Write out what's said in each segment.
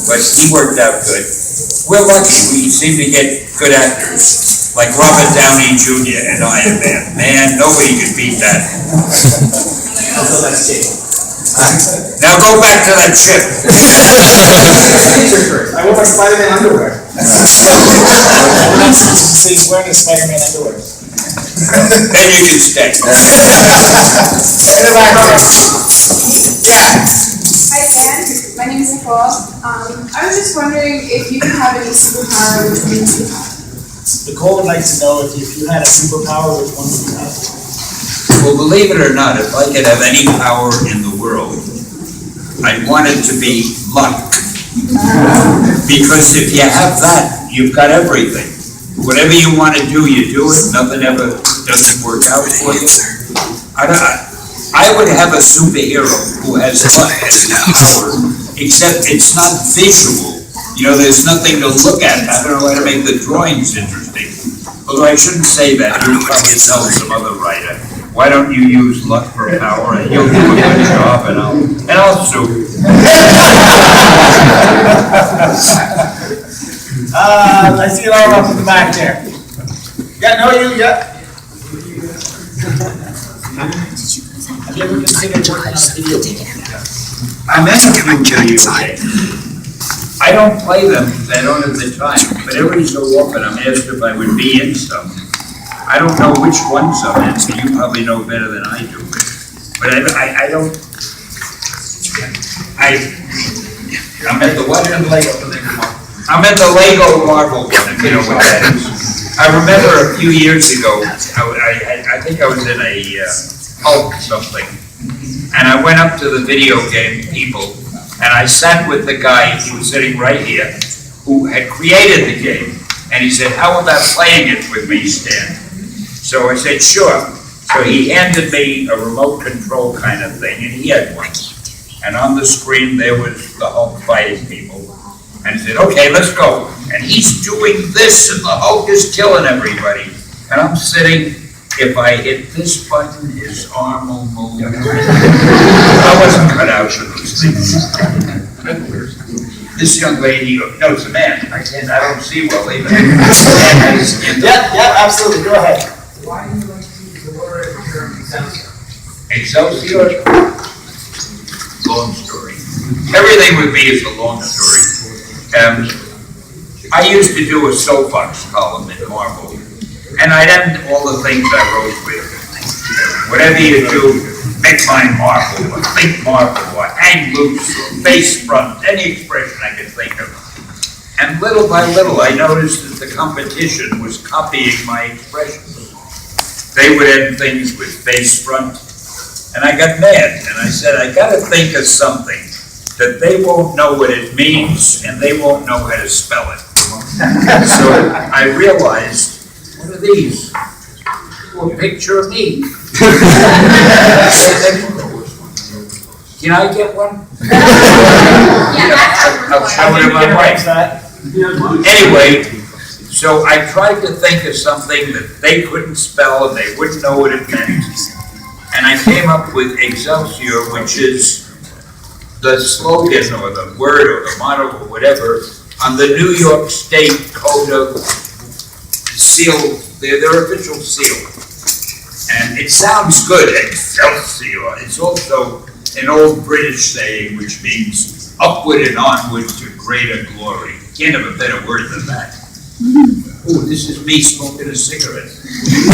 but he worked out good. We're lucky, we seem to get good actors, like Robert Downey Jr. and Iron Man. Man, nobody can beat that. Until that's Jake. Now go back to that ship. I wore my Spider-Man underwear. So he's wearing his Spider-Man underwear. Then you can stay. Yeah. Hi, Fan. My name is Nicole. I was just wondering if you could have any superpower, which one would you have? Nicole would like to know if you had a superpower, which one would you have? Well, believe it or not, if I could have any power in the world, I'd want it to be luck. Because if you have that, you've got everything. Whatever you want to do, you do it. Nothing ever doesn't work out for you. I would have a superhero who has luck as a power, except it's not visual. You know, there's nothing to look at. I don't know how to make the drawings interesting. Although I shouldn't say that. You'll probably tell some other writer. Why don't you use luck for power, and you'll do a good job, and I'll sue. I see it all up in the back there. Yeah, no, yeah. Have you ever considered working on a video game? I'm in a few video games. I don't play them because I don't have the time, but every so often I'm asked if I would be in some. I don't know which ones I'm in, so you probably know better than I do. But I don't. I'm at the what? I'm at the Lego Marvel one, if you know what that is. I remember a few years ago, I think I was in a Hulk something, and I went up to the video game people, and I sat with the guy, he was sitting right here, who had created the game, and he said, "How about playing it with me, Stan?" So I said, "Sure." So he handed me a remote control kind of thing, and he had one. And on the screen there was the Hulk fighting people. And he said, "Okay, let's go." And he's doing this, and the Hulk is killing everybody. And I'm sitting, if I hit this button, his arm will move. I wasn't cut out for those things. This young lady, no, it's a man. I don't see well even. Yeah, absolutely. Go ahead. Why do you like to use the word Excelsior? Excelsior? Long story. Everything with me is a long story. I used to do a soapbox column in Marvel, and I'd end all the things I wrote with. Whatever you do, make mine Marvel, or think Marvel, or hang loose, or face front, any expression I could think of. And little by little, I noticed that the competition was copying my expressions. They would end things with face front, and I got mad, and I said, I gotta think of something that they won't know what it means, and they won't know how to spell it. So I realized, what are these? Well, a picture of me. Can I get one? I'll show it in my wife. Anyway, so I tried to think of something that they couldn't spell and they wouldn't know what it meant. And I came up with Excelsior, which is the slogan or the word or the motto or whatever on the New York State Code of Seal, their official seal. And it sounds good, Excelsior. It's also an old British saying which means upward and onward to greater glory. Can't have a better word than that. Oh, this is me smoking a cigarette. I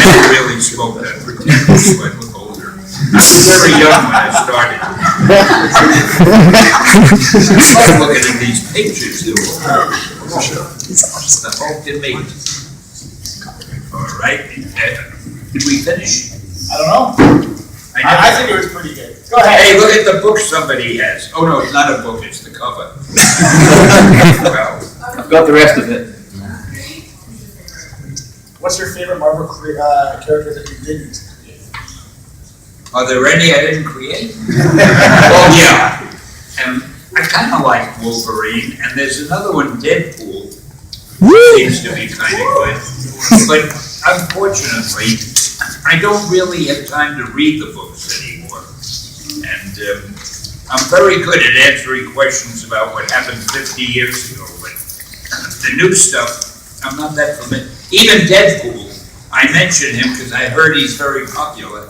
never really smoked that for 10 years, so I look older. I was very young when I started. I love looking at these pictures. The Hulk and me. All right. Did we finish? I don't know. I think it was pretty good. Go ahead. Hey, look at the book somebody has. Oh no, it's not a book, it's the cover. Well, I've got the rest of it. What's your favorite Marvel character that you didn't create? are there any I didn't create? Well, yeah. And I kind of like Wolverine, and there's another one, Deadpool, seems to be kind of good. But unfortunately, I don't really have time to read the books anymore. And I'm very good at answering questions about what happened 50 years ago, but the new stuff, I'm not that familiar. Even Deadpool, I mention him because I heard he's very popular.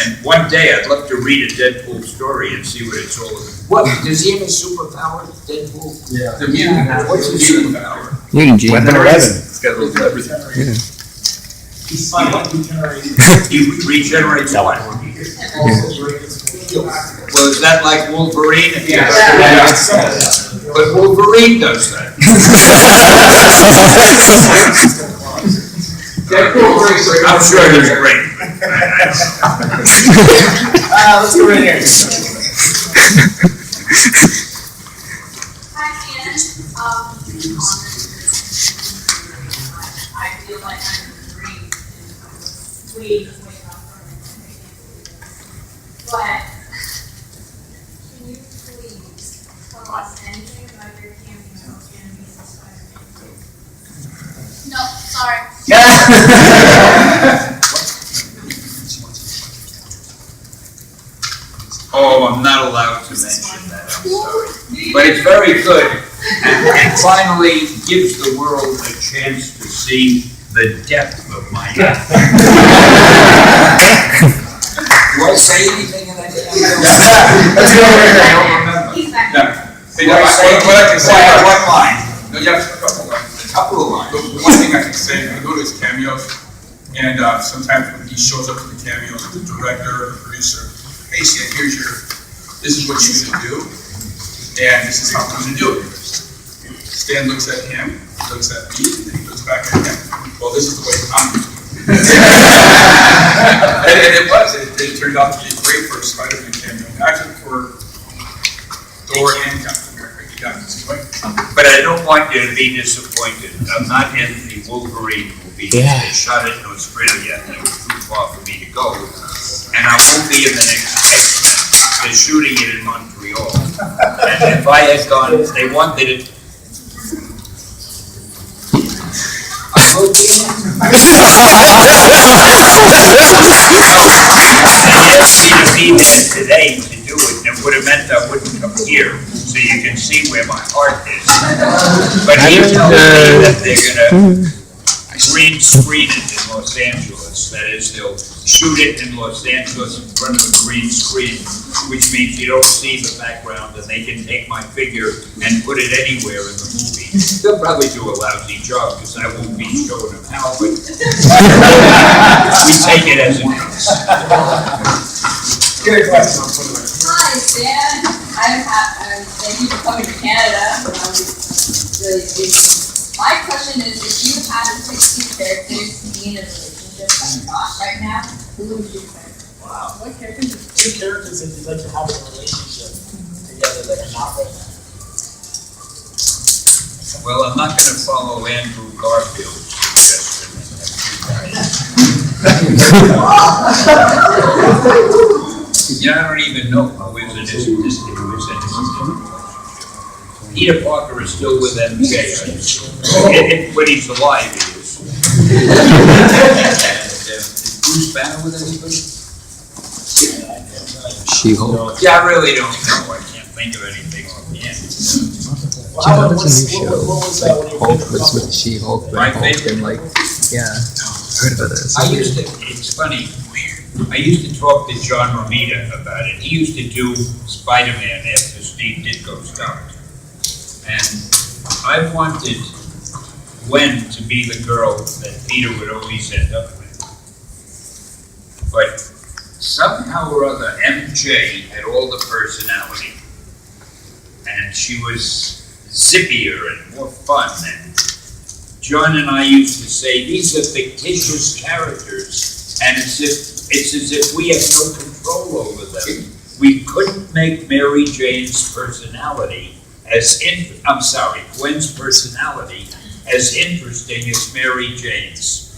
And one day I'd love to read a Deadpool story and see what it's all about. What, does he have a superpower, Deadpool? Yeah. The mutant has What's his superpower? Mutant gene. Weapon 11. It's got a little bit of everything. He's fun, like regenerating. He regenerates what? Also breaks skills. Well, is that like Wolverine? Yeah. But Wolverine does that. I'm sure he's great. Let's go right here. Hi, Ian. I feel like I'm in the dream and way up from it. But can you please tell us anything about your cameo in Amazing Spider-Man 2? No, sorry. Oh, I'm not allowed to mention that, I'm sorry. But it's very good, and finally gives the world a chance to see the depth of my life. Do I say anything in that cameo? Let's go over here. I don't remember. He's back. Do I say What I can say, one line? no, you have a couple lines. A couple of lines. The one thing I can say, I go to his cameos, and sometimes when he shows up to the cameos, the director or the producer, hey, Stan, this is what you're gonna do, and this is how I'm gonna do it. Stan looks at him, looks at me, and he looks back at him. Well, this is the way I'm doing it. And it turned out to be great for a Spider-Man cameo, actually for Thor and Captain America. He got this point. But I don't want you to be disappointed. I'm not in the Wolverine movie. They shot it in Australia, and it was too far for me to go. And I won't be in the next X-Men. They're shooting it in Montreal. And if I had gone, they wanted it. I will be in it. They asked me to be there today to do it, and it would have meant I wouldn't come here, so you can see where my heart is. But he tells me that they're gonna green screen it in Los Angeles. That is, they'll shoot it in Los Angeles in front of a green screen, which means you don't see the background, and they can take my figure and put it anywhere in the movie. They'll probably do a lousy job, because I won't be showing them how, but we take it as it comes. Good question. Hi, Stan. Thank you for coming to Canada. My question is, if you had to pick two characters to be in a relationship but not right now, who would you pick? Wow. What characters, two characters that you'd like to have a relationship together that are not right now? Well, I'm not gonna follow Andrew Garfield's suggestion. Yeah, I don't even know who is in this, who is in this. Peter Parker is still with MJ, when he's alive, he is. And, is Bruce Banner with anybody? She-Hulk. Yeah, I really don't know, I can't think of anything offhand. Well, how about That's a new show. what was Like when you Hulk picked was the with She-Hulk, My but Hulk favorite. and like, yeah, heard about this. I used to, it's funny, I used to talk to John Romita about it. He used to do Spider-Man after Steve Ditko stopped. And I wanted Gwen to be the girl that Peter would always end up with. But somehow or other, MJ had all the personality. And she was zippier and more fun. And John and I used to say, these are fictitious characters, and it's as if we have no control over them. We couldn't make Mary Jane's personality Gwen's personality as interesting as Mary Jane's.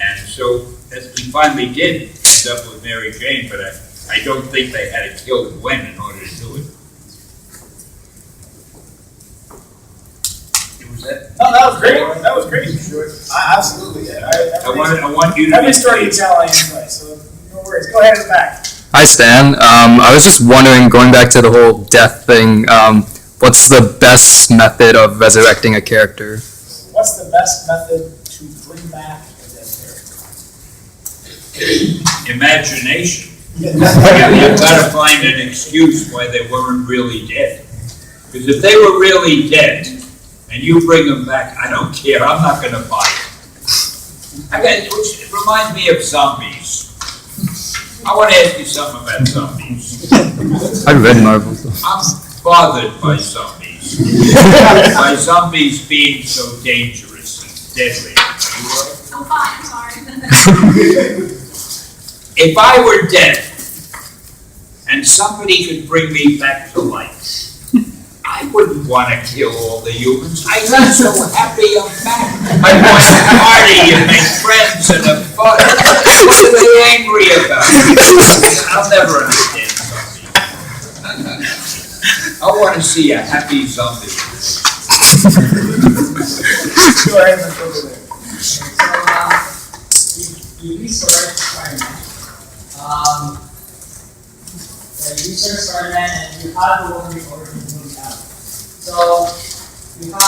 And so we finally did end up with Mary Jane, but I don't think they had to kill Gwen in order to do it. Was that? No, that was great. That was great. Absolutely, yeah. I want you to Every story you tell, I enjoy, so no worries. Go ahead in the back. Hi, Stan. I was just wondering, going back to the whole death thing, what's the best method of resurrecting a character? What's the best method to bring back a dead character? Imagination. Yeah. You've got to find an excuse why they weren't really dead. Because if they were really dead, and you bring them back, I don't care, I'm not going to buy it. Which reminds me of zombies. I want to ask you something about zombies. I read Marvel. I'm bothered by zombies. By zombies being so dangerous and deadly. Are you all right? I'm fine, sorry. If I were dead and somebody could bring me back to life, I wouldn't want to kill all the humans. I'd be so happy I'm back. I'd want to party and make friends and have fun. What are they angry about? I'll never understand zombies. I want to see a happy zombie. Go ahead and go there. So, you research Spider-Man. You research Spider-Man and you have the Wolverine origin movie out. So, you have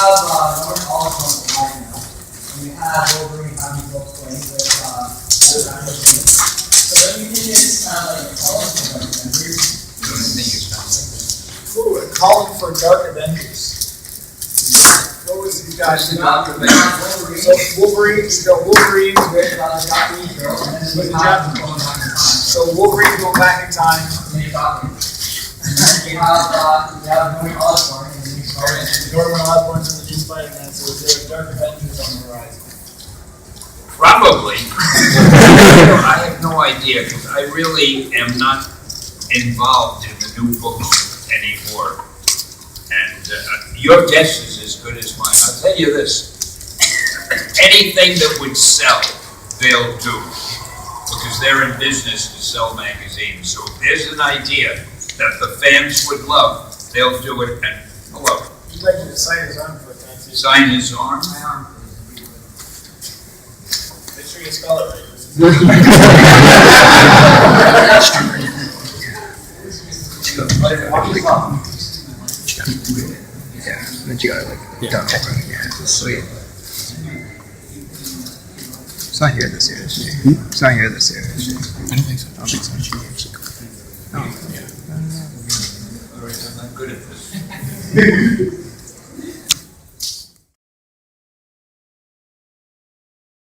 Norman Osborn alive now. And you have Wolverine having books going with So, don't you think it's kind of like a calling for Dark Avengers? Ooh, a calling for Dark Avengers. What was you guys? So Wolverine, you got Wolverine with the Japanese girl, and then with the Japanese going back in time. So Wolverine's going back in time. And then you have Norman Osborn, and then Norman Osborn's in the new Spider-Man. So is there Dark Avengers on the horizon? Probably. I have no idea because I really am not involved in the new books anymore. And your guess is as good as mine. I'll tell you this. Anything that would sell, they'll do. Because they're in business to sell magazines. So if there's an idea that the fans would love, they'll do it. And hello. He'd like you to sign his arm for it, can't you? Sign his arm. Make sure you spell it right. Yeah, then you gotta dump it. Yeah, sweet. It's not here this year, is she? It's not here this year, is she? I don't think so. I don't think so. Oh. I'm not good at this.